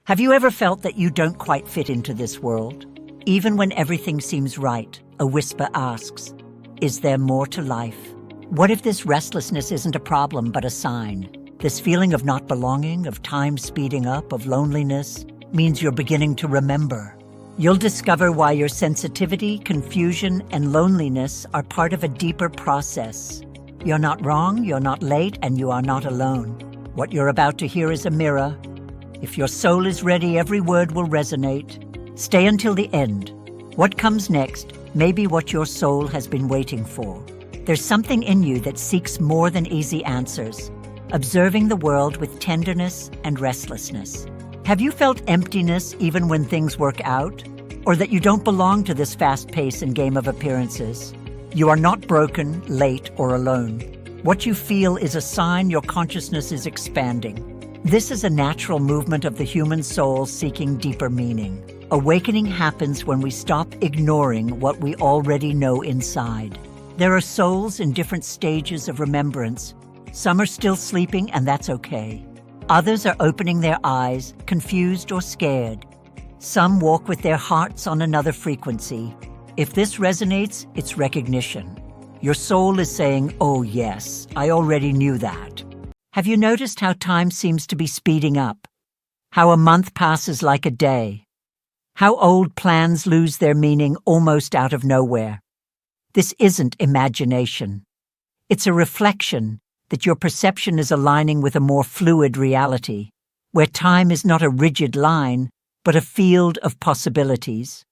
Have you ever felt that you don't quite fit into this world? Even when everything seems right, a whisper asks, is there more to life? What if this restlessness isn't a problem but a sign? This feeling of not belonging, of time speeding up, of loneliness, means you're beginning to remember. You'll discover why your sensitivity, confusion, and loneliness are part of a deeper process. You're not wrong, you're not late, and you are not alone. What you're about to hear is a mirror. If your soul is ready, every word will resonate. Stay until the end. What comes next may be what your soul has been waiting for. There's something in you that seeks more than easy answers, observing the world with tenderness and restlessness. Have you felt emptiness even when things work out? Or that you don't belong to this fast pace and game of appearances? You are not broken, late, or alone. What you feel is a sign your consciousness is expanding. This is a natural movement of the human soul seeking deeper meaning. Awakening happens when we stop ignoring what we already know inside. There are souls in different stages of remembrance. Some are still sleeping, and that's okay. Others are opening their eyes, confused or scared. Some walk with their hearts on another frequency. If this resonates, it's recognition. Your soul is saying, oh yes, I already knew that. Have you noticed how time seems to be speeding up? How a month passes like a day? How old plans lose their meaning almost out of nowhere? This isn't imagination. It's a reflection that your perception is aligning with a more fluid reality, where time is not a rigid line, but a field of possibilities.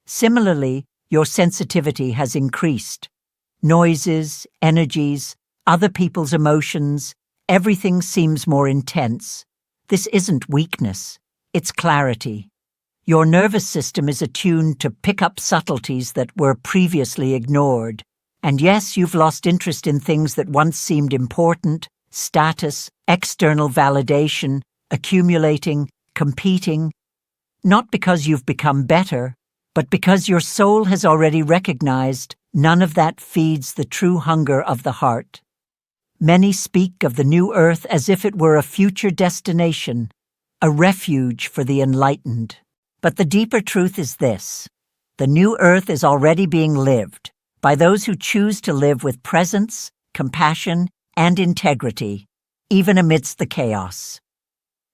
Similarly, your sensitivity has increased. Noises, energies, other people's emotions, everything seems more intense. This isn't weakness, it's clarity. Your nervous system is attuned to pick up subtleties that were previously ignored. And yes, you've lost interest in things that once seemed important: status, external validation, accumulating, competing. Not because you've become better, but because your soul has already recognized none of that feeds the true hunger of the heart. Many speak of the new earth as if it were a future destination, a refuge for the enlightened. But the deeper truth is this: the new earth is already being lived by those who choose to live with presence, compassion, and integrity, even amidst the chaos.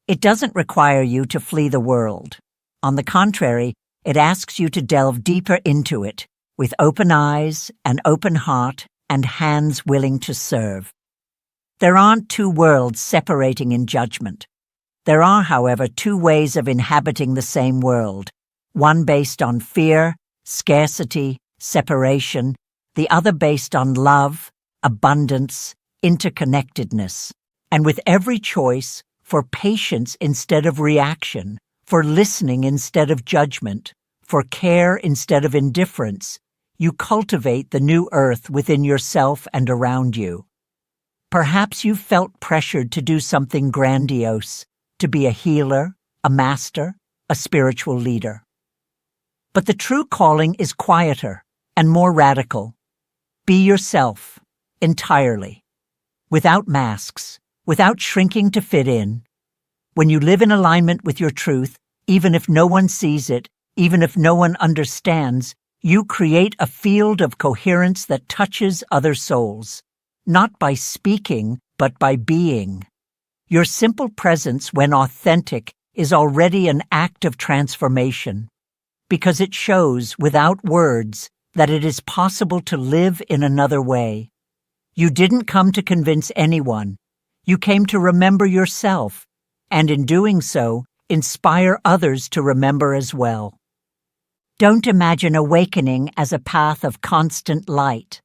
It doesn't require you to flee the world. On the contrary, it asks you to delve deeper into it, with open eyes, an open heart, and hands willing to serve. There aren't two worlds separating in judgment. There are, however, two ways of inhabiting the same world, one based on fear, scarcity, separation, the other based on love, abundance, interconnectedness. And with every choice, for patience instead of reaction, for listening instead of judgment, for care instead of indifference, you cultivate the new earth within yourself and around you. Perhaps you've felt pressured to do something grandiose, to be a healer, a master, a spiritual leader. But the true calling is quieter and more radical. Be yourself, entirely, without masks, without shrinking to fit in. When you live in alignment with your truth, even if no one sees it, even if no one understands, you create a field of coherence that touches other souls, not by speaking, but by being. Your simple presence, when authentic, is already an act of transformation, because it shows, without words, that it is possible to live in another way. You didn't come to convince anyone. You came to remember yourself, and in doing so, inspire others to remember as well. Don't imagine awakening as a path of constant light.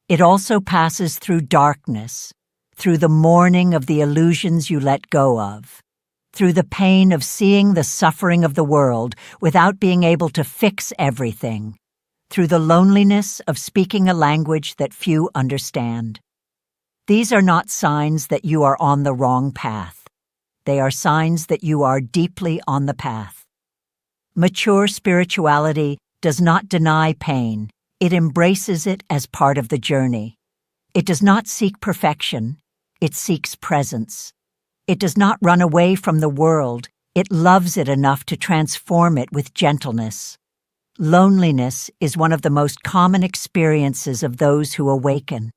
It also passes through darkness, through the mourning of the illusions you let go of, through the pain of seeing the suffering of the world without being able to fix everything, through the loneliness of speaking a language that few understand. These are not signs that you are on the wrong path. They are signs that you are deeply on the path. Mature spirituality does not deny pain. It embraces it as part of the journey. It does not seek perfection. It seeks presence. It does not run away from the world. It loves it enough to transform it with gentleness. Loneliness is one of the most common experiences of those who awaken.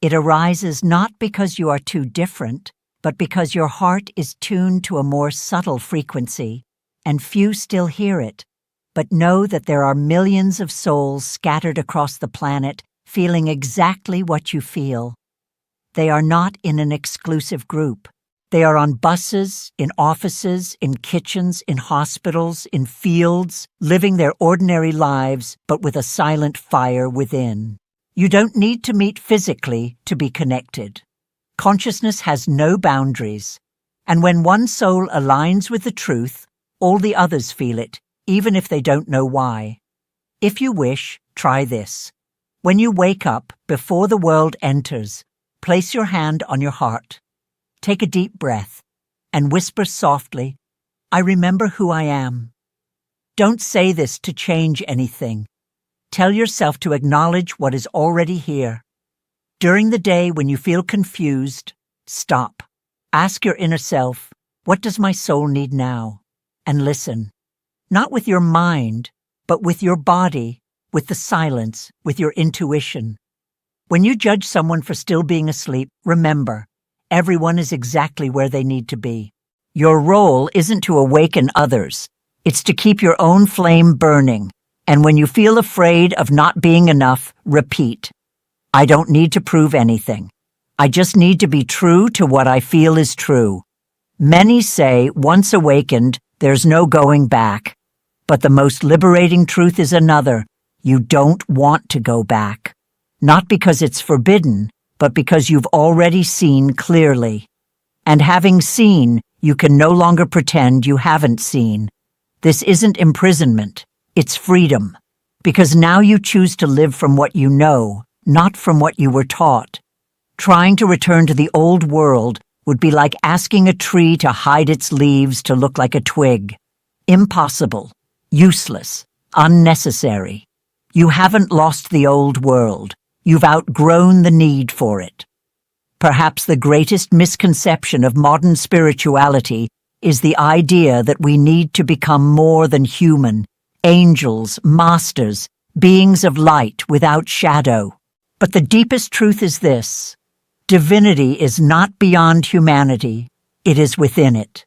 It arises not because you are too different, but because your heart is tuned to a more subtle frequency, and few still hear it. But know that there are millions of souls scattered across the planet feeling exactly what you feel. They are not in an exclusive group. They are on buses, in offices, in kitchens, in hospitals, in fields, living their ordinary lives, but with a silent fire within. You don't need to meet physically to be connected. Consciousness has no boundaries, and when one soul aligns with the truth, all the others feel it, even if they don't know why. If you wish, try this. When you wake up, before the world enters, place your hand on your heart. Take a deep breath and whisper softly, "I remember who I am." Don't say this to change anything. Tell yourself to acknowledge what is already here. During the day when you feel confused, stop. Ask your inner self, "What does my soul need now?" And listen. Not with your mind, but with your body, with the silence, with your intuition. When you judge someone for still being asleep, remember, everyone is exactly where they need to be. Your role isn't to awaken others. It's to keep your own flame burning. And when you feel afraid of not being enough, repeat, "I don't need to prove anything. I just need to be true to what I feel is true." Many say, once awakened, there's no going back. But the most liberating truth is another. You don't want to go back. Not because it's forbidden, but because you've already seen clearly. And having seen, you can no longer pretend you haven't seen. This isn't imprisonment, it's freedom. Because now you choose to live from what you know, not from what you were taught. Trying to return to the old world would be like asking a tree to hide its leaves to look like a twig. Impossible. Useless, unnecessary. You haven't lost the old world. You've outgrown the need for it. Perhaps the greatest misconception of modern spirituality is the idea that we need to become more than human, angels, masters, beings of light without shadow. But the deepest truth is this: divinity is not beyond humanity, it is within it.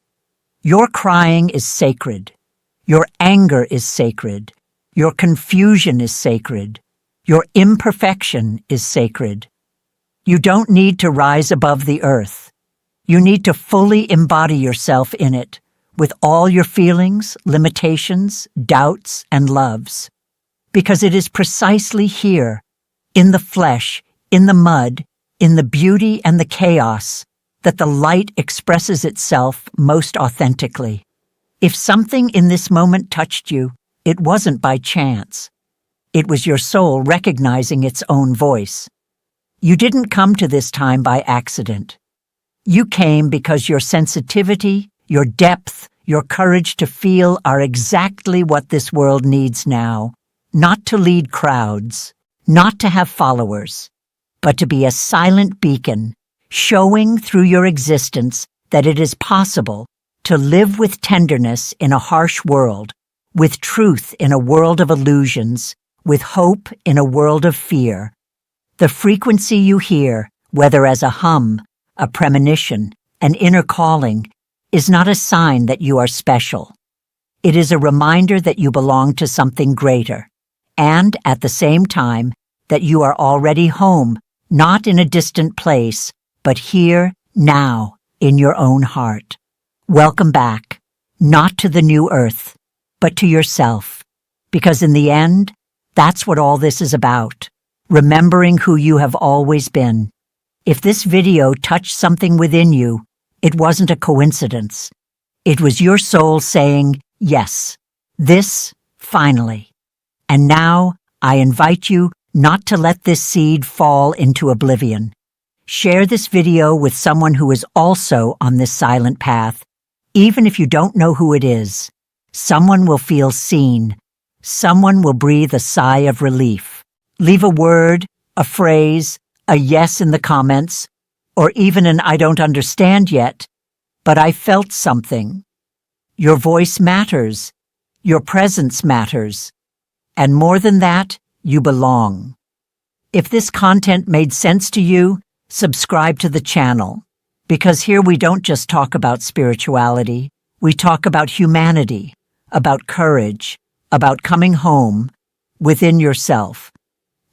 Your crying is sacred. Your anger is sacred. Your confusion is sacred. Your imperfection is sacred. You don't need to rise above the earth. You need to fully embody yourself in it, with all your feelings, limitations, doubts, and loves. Because it is precisely here, in the flesh, in the mud, in the beauty and the chaos, that the light expresses itself most authentically. If something in this moment touched you, it wasn't by chance. It was your soul recognizing its own voice. You didn't come to this time by accident. You came because your sensitivity, your depth, your courage to feel are exactly what this world needs now. Not to lead crowds, not to have followers, but to be a silent beacon, showing through your existence that it is possible to live with tenderness in a harsh world, with truth in a world of illusions, with hope in a world of fear. The frequency you hear, whether as a hum, a premonition, an inner calling, is not a sign that you are special. It is a reminder that you belong to something greater, and at the same time that you are already home, not in a distant place, but here, now, in your own heart. Welcome back, not to the new earth, but to yourself. Because in the end, that's what all this is about, remembering who you have always been. If this video touched something within you, it wasn't a coincidence. It was your soul saying, yes, this, finally. And now, I invite you not to let this seed fall into oblivion. Share this video with someone who is also on this silent path. Even if you don't know who it is, someone will feel seen. Someone will breathe a sigh of relief. Leave a word, a phrase, a yes in the comments, or even an "I don't understand yet, but I felt something." Your voice matters. Your presence matters. And more than that, you belong. If this content made sense to you, subscribe to the channel. Because here we don't just talk about spirituality, we talk about humanity, about courage, about coming home within yourself.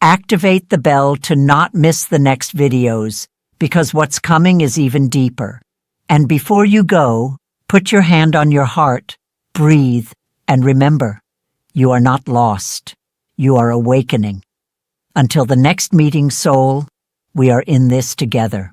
Activate the bell to not miss the next videos, because what's coming is even deeper. And before you go, put your hand on your heart, breathe, and remember, you are not lost. You are awakening. Until the next meeting, soul, we are in this together.